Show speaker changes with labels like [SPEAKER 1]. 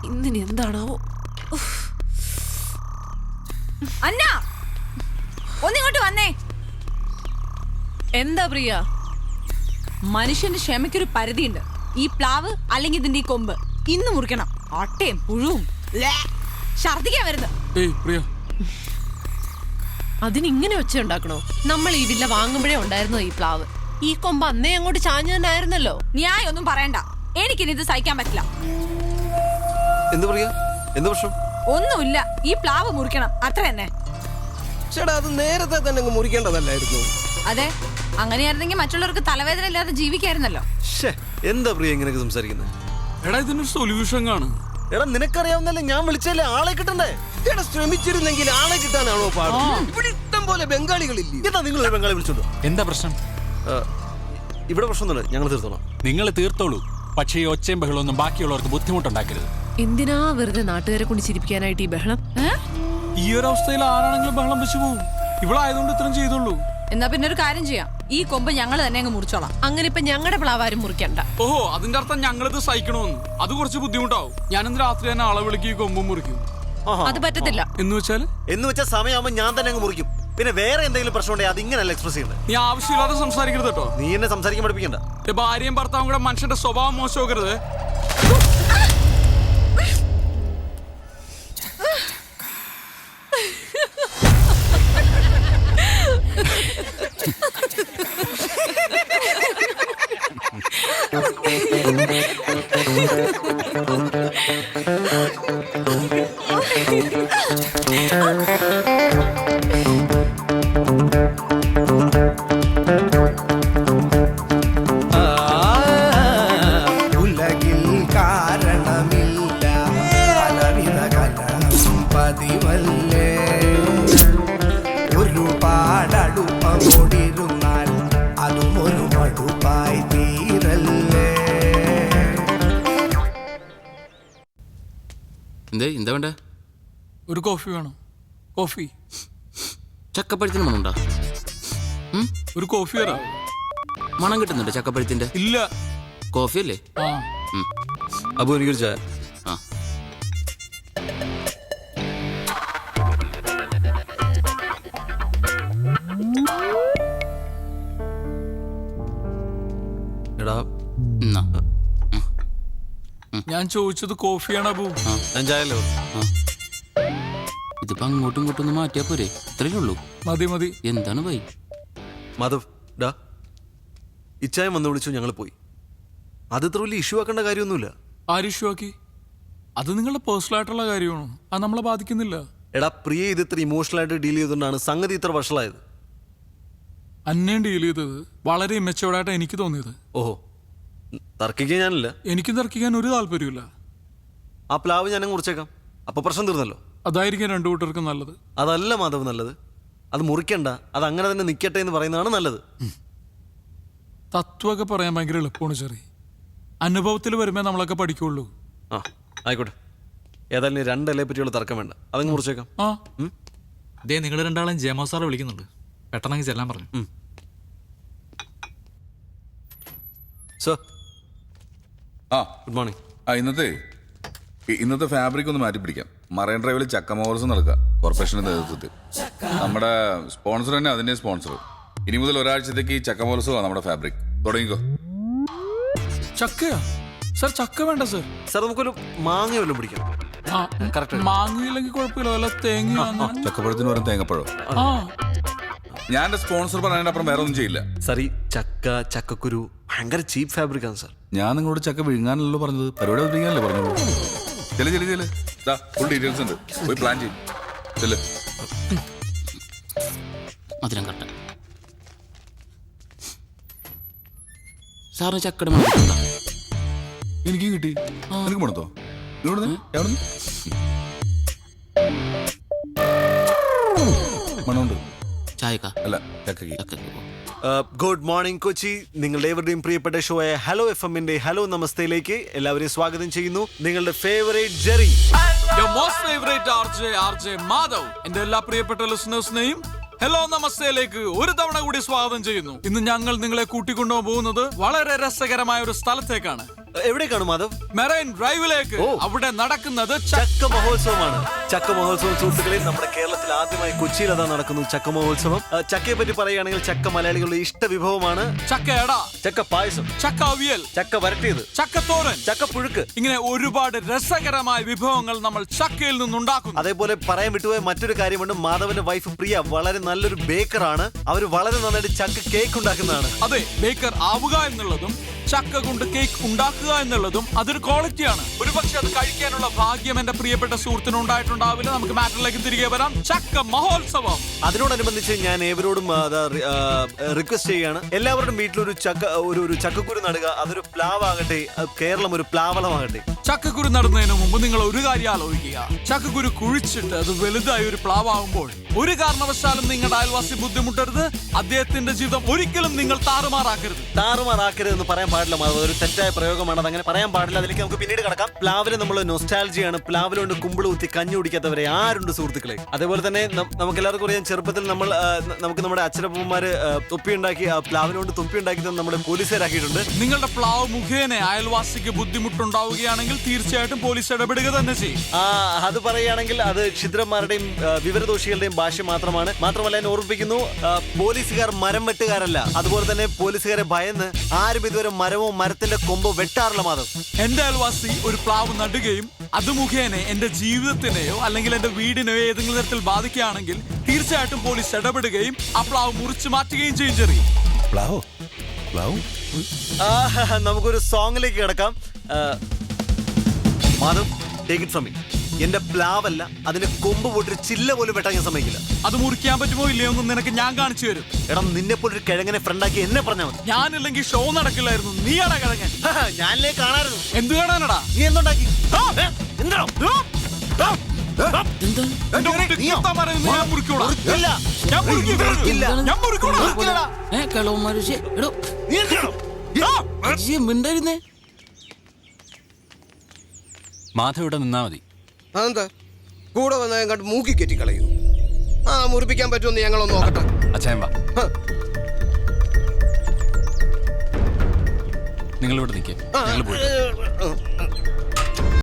[SPEAKER 1] ഇന്നിനി എന്താണാവോ?
[SPEAKER 2] അന്ന ഒന്നിങ്ങോട്ട് വന്നേ.
[SPEAKER 1] എന്താ പ്രിയ?
[SPEAKER 2] മനുഷ്യന്റെ ക്ഷമയ്ക്കൊരു പരിധിയുണ്ട്. ഈ പ്ലാവ് അല്ലെങ്കിൽ ഇതിന്റെ ഈ കൊമ്പ് ഇന്ന് മുറിക്കണം. അട്ടയും പുഴുവും ഛർദിക്കാൻ വരുന്നത്.
[SPEAKER 1] അതിനിങ്ങനെ ഒച്ച ഉണ്ടാക്കണോ? നമ്മൾ ഈ വില്ല വാങ്ങുമ്പോഴേ ഉണ്ടായിരുന്നോ ഈ പ്ലാവ്? ഈ കൊമ്പ് അന്നേ അങ്ങോട്ട് ചാഞ്ഞു തന്നെ ആയിരുന്നല്ലോ.
[SPEAKER 2] ന്യായം ഒന്നും പറയണ്ട. എനിക്കിനി ഇത് സഹിക്കാൻ പറ്റില്ല.
[SPEAKER 3] എന്ത് പറയാ? എന്ത് പ്രശ്നം?
[SPEAKER 2] ഒന്നുമില്ല, ഈ പ്ലാവ് മുറിക്കണം, അത്ര തന്നെ.
[SPEAKER 3] ചേട്ടാ, അത് നേരത്തെ തന്നെ മുറിക്കേണ്ടതല്ലായിരുന്നു.
[SPEAKER 2] അതെ, അങ്ങനെയായിരുന്നെങ്കിൽ മറ്റുള്ളവർക്ക് തലവേദന ഇല്ലാതെ ജീവിക്കായിരുന്നല്ലോ.
[SPEAKER 3] എന്താ പ്രിയ ഇങ്ങനെയൊക്കെ സംസാരിക്കുന്നത്?
[SPEAKER 4] എടാ, ഇതിനൊരു സൊല്യൂഷൻ കാണും.
[SPEAKER 3] എടാ, നിനക്കറിയാവുന്നല്ലേ, ഞാൻ വിളിച്ചല്ലേ, ആളെ കിട്ടണ്ടേ? എടാ, ശ്രമിച്ചിരുന്നെങ്കിൽ ആളെ കിട്ടാനാണോ പാട്? ഇവിടെ ഇഷ്ടം പോലെ ബംഗാളികളില്ലേ? എന്താ നിങ്ങൾ ബംഗാളി വിളിച്ചോണ്ടോ?
[SPEAKER 4] എന്താ പ്രശ്നം?
[SPEAKER 3] ഇവിടെ പ്രശ്നമൊന്നുമില്ല, ഞങ്ങൾ തീർത്തോളാം.
[SPEAKER 4] നിങ്ങൾ തീർത്തോളൂ, പക്ഷേ ഈ ഒച്ചയും ബഹളമൊന്നും ബാക്കിയുള്ളവർക്ക് ബുദ്ധിമുട്ടുണ്ടാക്കരുത്.
[SPEAKER 1] എന്തിനാ വെറുതെ നാട്ടുകാരെ കൊണ്ട് ചിരിപ്പിക്കാനായിട്ട് ഈ ബഹളം?
[SPEAKER 4] ഈ ഒരു അവസ്ഥയിൽ ആരാണെങ്കിലും ബഹളം വെച്ചു പോകും. ഇവിടെ ആയതുകൊണ്ട് ഇത്രയും ചെയ്തോളൂ.
[SPEAKER 2] എന്നാ പിന്നെ ഒരു കാര്യം ചെയ്യാം, ഈ കൊമ്പ് ഞങ്ങൾ തന്നെ അങ്ങ് മുറിച്ചോളാം.
[SPEAKER 1] അങ്ങനെ ഇപ്പൊ ഞങ്ങളുടെ പ്ലാവാരും മുറിക്കണ്ട.
[SPEAKER 4] ഓഹോ, അതിന്റെ അർത്ഥം ഞങ്ങളിത് സഹിക്കണമെന്ന്. അത് കുറച്ച് ബുദ്ധിമുട്ടാവും. ഞാനിന്ന് രാത്രി തന്നെ ആളെ വിളിക്കും, ഈ കൊമ്പും മുറിക്കും.
[SPEAKER 1] അത് പറ്റത്തില്ല.
[SPEAKER 4] എന്ന് വെച്ചാൽ
[SPEAKER 3] സമയമാകുമ്പോ ഞാൻ തന്നെ അങ്ങ് മുറിക്കും. പിന്നെ വേറെ എന്തെങ്കിലും പ്രശ്നം ഉണ്ടെങ്കിൽ അത് ഇങ്ങനെയല്ല എക്സ്പ്രസ് ചെയ്യണ്ടേ.
[SPEAKER 4] നീ ആവശ്യമില്ലാതെ സംസാരിക്കരുത് കേട്ടോ.
[SPEAKER 3] നീ എന്നെ സംസാരിക്കാൻ പഠിപ്പിക്കണ്ട.
[SPEAKER 4] ഭാര്യയും ഭർത്താവും കൂടെ മനുഷ്യന്റെ സ്വഭാവം മോശമാക്കരുത്.
[SPEAKER 5] ഉലകിൽ കാരണമില്ല പലവിധ കലഹം പതിവല്ലേ. ഒരുപാടടുപ്പമോടിരുന്നാൽ അതും ഒരു മടുപ്പായി തീരല്ലേ.
[SPEAKER 6] എന്താ വേണ്ട?
[SPEAKER 4] ഒരു കോഫി വേണം. കോഫി.
[SPEAKER 6] ചക്കപ്പഴത്തിന് മണമുണ്ടോ?
[SPEAKER 4] ഒരു കോഫി തരാം.
[SPEAKER 6] മണം കിട്ടുന്നുണ്ട് ചക്കപ്പഴത്തിന്റെ?
[SPEAKER 4] ഇല്ല.
[SPEAKER 6] കോഫി അല്ലേ?
[SPEAKER 3] അപ്പൊ എനിക്കൊരു ചായ. എടാ,
[SPEAKER 4] ഞാൻ ചോദിച്ചത് കോഫിയാണ് അബു.
[SPEAKER 3] ഞാൻ ചായല്ലോ.
[SPEAKER 6] ഇതിപ്പോ അങ്ങോട്ടും ഇങ്ങോട്ടും ഒന്ന് മാറ്റിയാ പോരെ? ഇത്രയേ ഉള്ളൂ.
[SPEAKER 4] മതി.
[SPEAKER 6] എന്താണ് ബൈ?
[SPEAKER 3] മാധവ്, ഡാ, ഇച്ചായം വന്ന് വിളിച്ചു, ഞങ്ങൾ പോയി. അത് ഇത്ര വലിയ ഇഷ്യൂ ആക്കേണ്ട കാര്യമൊന്നുമില്ല.
[SPEAKER 4] ആര് ഇഷ്യൂ ആക്കി? അത് നിങ്ങളുടെ പേഴ്സണൽ ആയിട്ടുള്ള കാര്യമാണ്. അത് നമ്മളെ ബാധിക്കുന്നില്ല.
[SPEAKER 3] എടാ പ്രിയ, ഇത് ഇത്ര ഇമോഷണൽ ആയിട്ട് ഡീൽ ചെയ്തുകൊണ്ടാണ് സംഗതി ഇത്ര വഷളായത്.
[SPEAKER 4] അന്നേം ഡീൽ ചെയ്തത് വളരെ ഇമ്മച്ചോടായിട്ട് എനിക്ക് തോന്നിയത്.
[SPEAKER 3] ഓഹോ, തർക്കിക്കാൻ ഞാനില്ല.
[SPEAKER 4] എനിക്കും തർക്കിക്കാൻ ഒരു താല്പര്യമില്ല.
[SPEAKER 3] ആ പ്ലാവ് ഞാനും കുറിച്ചേക്കാം, അപ്പൊ പ്രശ്നം തീർന്നല്ലോ.
[SPEAKER 4] അതായിരിക്കും രണ്ടു കൂട്ടർക്കും നല്ലത്.
[SPEAKER 3] അതല്ല മാധവ് നല്ലത്. അത് മുറിക്കണ്ട, അത് അങ്ങനെ തന്നെ നിൽക്കട്ടെ എന്ന് പറയുന്നതാണ് നല്ലത്.
[SPEAKER 4] തത്വമൊക്കെ പറയാൻ ഭയങ്കര എളുപ്പമാണ് ചെറിയ. അനുഭവത്തിൽ വരുമ്പോ നമ്മളൊക്കെ പഠിക്കുള്ളൂ.
[SPEAKER 3] ആ ആയിക്കോട്ടെ, ഏതായാലും രണ്ടിലയെ പറ്റിയുള്ള തർക്കം വേണ്ട, അതങ്ങ് മുറിച്ചേക്കാം.
[SPEAKER 7] നിങ്ങൾ രണ്ടാളും ജയമോ സാറെ വിളിക്കുന്നുണ്ട്, പെട്ടെന്ന് ചെല്ലാൻ പറഞ്ഞു.
[SPEAKER 3] Sir,
[SPEAKER 8] good morning. ഇന്നത്തെ ഫാബ്രിക് ഒന്ന് മാറ്റി പിടിക്കാം. മറൈൻ ഡ്രൈവിൽ ചക്കമോർസ് നടക്കുക കോർപ്പറേഷന്റെ നേതൃത്വത്തിൽ. നമ്മുടെ സ്പോൺസർ തന്നെ അതിന്റെ സ്പോൺസർ. ഇനി മുതൽ ഒരാഴ്ചത്തേക്ക് ഈ ചക്കമോർസ് നമ്മുടെ ഫാബ്രിക് തുടങ്ങിക്കോ.
[SPEAKER 4] ചക്കയാ സർ? ചക്ക വേണ്ട സർ.
[SPEAKER 3] സർ, നമുക്കൊരു മാങ്ങ വല്ലതും പിടിക്കാം.
[SPEAKER 4] മാങ്ങയില്ലെങ്കിൽ കുഴപ്പമില്ല, വല്ല തേങ്ങ.
[SPEAKER 8] ചക്കപ്പഴത്തിന് പറയും തേങ്ങപ്പഴം. ഞാൻ എന്റെ സ്പോൺസർ പറയുന്നതിന്റെ അപ്പുറം വേറെ ഒന്നും ചെയ്യില്ല.
[SPEAKER 3] സർ, ഈ ചക്കക്കുരു ഭയങ്കര ചീപ്പ് ഫാബ്രിക് ആണ് സർ.
[SPEAKER 8] ഞാൻ നിങ്ങളോട് ചക്ക വിഴുങ്ങാനല്ലോ പറഞ്ഞത്, പരിപാടി അവതരിക്കാനല്ലേ പറഞ്ഞത്. ഫുൾ ഡീറ്റെയിൽസ് ഉണ്ട്, പോയി പ്ലാൻ ചെയ്യും.
[SPEAKER 6] മധുരം കട്ട. സാറിന് ചക്കയുടെ മണം കിട്ടണ്ട?
[SPEAKER 8] എനിക്ക് കിട്ടി. എനിക്ക് മണത്തോ? മണമുണ്ട്.
[SPEAKER 6] ചായക്ക
[SPEAKER 8] അല്ല, ചക്കയ്ക്ക്.
[SPEAKER 3] Good morning Kochi. നിങ്ങളുടെ ഏവരുടെയും പ്രിയപ്പെട്ട ഷോയായ ഹലോ FM-ന്റെ ഹലോ നമസ്തയിലേക്ക് എല്ലാവരെയും സ്വാഗതം ചെയ്യുന്നു. നിങ്ങളുടെ ഫേവറേറ്റ് ജെറി,
[SPEAKER 4] RJ മാധവ്, എന്റെ എല്ലാ പ്രിയപ്പെട്ട ലിസണേഴ്സിനെയും ഹലോ നമസ്തയിലേക്ക് ഒരു തവണ കൂടി സ്വാഗതം ചെയ്യുന്നു. ഇന്ന് ഞങ്ങൾ നിങ്ങളെ കൂട്ടിക്കൊണ്ടുപോകുന്നത് വളരെ രസകരമായ ഒരു സ്ഥലത്തേക്കാണ്.
[SPEAKER 3] എവിടേക്കാണ് മാധവ്?
[SPEAKER 4] മെറൈൻ ഡ്രൈവിലേക്ക്.
[SPEAKER 3] ഓ.
[SPEAKER 4] അവിടെ നടക്കുന്നത്
[SPEAKER 3] ചക്ക മഹോത്സവമാണ്. ചക്ക മഹോത്സവം സുഹൃത്തുക്കളെ, നമ്മുടെ കേരളത്തിൽ ആദ്യമായി കൊച്ചിയിൽ അതാ നടക്കുന്നു ചക്ക മഹോത്സവം. ചക്കയെ പറ്റി പറയുകയാണെങ്കിൽ ചക്ക മലയാളികളുടെ ഇഷ്ട വിഭവമാണ്.
[SPEAKER 4] ചക്കയട,
[SPEAKER 3] ചക്ക പായസം,
[SPEAKER 4] ചക്ക അവിയൽ,
[SPEAKER 3] ചക്ക വരട്ടിയത്,
[SPEAKER 4] ചക്കത്തോരൻ,
[SPEAKER 3] ചക്ക പുഴുക്ക്,
[SPEAKER 4] ഇങ്ങനെ ഒരുപാട് രസകരമായ വിഭവങ്ങൾ നമ്മൾ ചക്കയിൽ നിന്നുണ്ടാക്കുന്നു.
[SPEAKER 3] അതേപോലെ പറയാൻ വിട്ടുപോയ മറ്റൊരു കാര്യമുണ്ട്. മാധവന്റെ വൈഫ് പ്രിയ വളരെ നല്ലൊരു ബേക്കറാണ്. അവർ വളരെ നന്നായിട്ട് ചക്ക കേക്ക് ഉണ്ടാക്കുന്നതാണ്.
[SPEAKER 4] അതെ, ബേക്കർ ആവുക എന്നുള്ളതും ചക്ക കൊണ്ട് കേക്ക് ഉണ്ടാക്കുക എന്നുള്ളതും അതൊരു ക്വാളിറ്റിയാണ്. ഒരുപക്ഷെ അത് കഴിക്കാനുള്ള ഭാഗ്യം എന്റെ പ്രിയപ്പെട്ട സുഹൃത്തിന് ഉണ്ടായിട്ടുണ്ടാവില്ല. നമുക്ക് മാറ്ററിലേക്ക് തിരികെ വരാം. ചക്ക മഹോത്സവം.
[SPEAKER 3] അതിനോടനുബന്ധിച്ച് ഞാൻ ഏവരോടും റിക്വസ്റ്റ് ചെയ്യുകയാണ്, എല്ലാവരുടെയും വീട്ടിലൊരു ഒരു ചക്കക്കുരു നടുക. അതൊരു പ്ലാവാകട്ടെ, കേരളം ഒരു പ്ലാവളമാകട്ടെ.
[SPEAKER 4] ചക്കക്കുരു നടുന്നതിന് മുമ്പ് നിങ്ങൾ ഒരു കാര്യം ആലോചിക്കുക. ചക്കക്കുരു കുഴിച്ചിട്ട് അത് വലുതായി ഒരു പ്ലാവാകുമ്പോൾ ഒരു കാരണവശാലും നിങ്ങളുടെ അയൽവാസി ബുദ്ധിമുട്ടരുത്. അദ്ദേഹത്തിന്റെ ജീവിതം ഒരിക്കലും നിങ്ങൾ താറുമാറാക്കരുത്
[SPEAKER 3] എന്ന് പറയാൻ പാടില്ല മാധവ്. ഒരു തെറ്റായ പ്രയോഗമാണ്, അതങ്ങനെ പറയാൻ പാടില്ല. അതിലേക്ക് നമുക്ക് പിന്നീട് കടക്കാം. പ്ലാവില് നമ്മൾ നൊസ്റ്റാൾജിയാണ്. പ്ലാവിലുണ്ട് കുമ്പിള് കുത്തി കഞ്ഞി കുടിക്കാത്തവരെ ആരുണ്ട് സുഹൃത്തുക്കളെ? അതേപോലെ തന്നെ നമുക്ക് എല്ലാവർക്കും അറിയാം, ചെറുപ്പത്തിൽ നമുക്ക് നമ്മുടെ അച്ഛനപ്പന്മാര് തൊപ്പി ഉണ്ടാക്കി, പ്ലാവിനോണ്ട് തൊപ്പി ഉണ്ടാക്കി നമ്മുടെ പോലീസുകാരാക്കിയിട്ടുണ്ട്.
[SPEAKER 4] നിങ്ങളുടെ പ്ലാവ് മുഖേന അയൽവാസിക്ക് ബുദ്ധിമുട്ടുണ്ടാവുകയാണെങ്കിൽ തീർച്ചയായിട്ടും പോലീസ് ഇടപെടുക തന്നെ ചെയ്യും.
[SPEAKER 3] അത് പറയുകയാണെങ്കിൽ അത് ക്ഷുദ്രന്മാരുടെയും വിവരദോഷികളുടെയും ഭാഷ മാത്രമാണ്. മാത്രമല്ല ഞാൻ ഓർമ്മിപ്പിക്കുന്നു, പോലീസുകാർ മരം വെട്ടുകാരല്ല. അതുപോലെ തന്നെ പോലീസുകാരെ ഭയന്ന് ആരും ഇതുവരെ മരമോ മരത്തിന്റെ കൊമ്പോ വെട്ടാറില്ല മാധവ്.
[SPEAKER 4] എന്റെ അയൽവാസി ഒരു പ്ലാവ് നടുകയും അത് മുഖേന എന്റെ ജീവിതത്തിനെയോ അല്ലെങ്കിൽ എന്റെ വീടിനെയോ ഏതെങ്കിലും തരത്തിൽ ബാധിക്കുകയാണെങ്കിൽ തീർച്ചയായിട്ടും പോലീസ് ഇടപെടുകയും ആ പ്ലാവ് മുറിച്ചു മാറ്റുകയും ചെയ്യും. ചെറിയ
[SPEAKER 3] നമുക്കൊരു സോങ്ങിലേക്ക് കിടക്കാം. Madhav, take it from me. എന്റെ പ്ലാവല്ല, അതിന്റെ കൊമ്പ് പോട്ടൊരു ചില്ല പോലും വെട്ടാൻ ഞാൻ സമ്മതിക്കില്ല.
[SPEAKER 4] അത് മുറിക്കാൻ പറ്റുമോ ഇല്ലയോ എന്ന് നിനക്ക് ഞാൻ കാണിച്ചു തരും.
[SPEAKER 3] എടാ, നിന്നെ പോലൊരു കിഴങ്ങനെ ഫ്രണ്ടാക്കി എന്നെ പറഞ്ഞാൽ മതി.
[SPEAKER 4] ഞാനില്ലെങ്കിൽ ഷോ നടക്കില്ലായിരുന്നു. നീയാടാ കിഴങ്ങൻ.
[SPEAKER 3] ഞാനല്ലേ കാണാറുണ്ട്.
[SPEAKER 4] എന്ത് കാണാനടാ?
[SPEAKER 3] നീ എന്തുണ്ടാക്കി?
[SPEAKER 6] മിണ്ടായിരുന്നേ.
[SPEAKER 7] മാധവ് ഇവിടെ നിന്നാ മതി.
[SPEAKER 5] അതെന്താ കൂടെ വന്ന കണ്ട് മൂക്കി കെറ്റി കളയൂ? മുറിപ്പിക്കാൻ പറ്റുമെന്ന് ഞങ്ങളൊന്ന് നോക്കട്ടെ.
[SPEAKER 7] അച്ഛൻ വാ, നിങ്ങൾ ഇവിടെ നിൽക്കേ. ഞങ്ങൾ പോയി.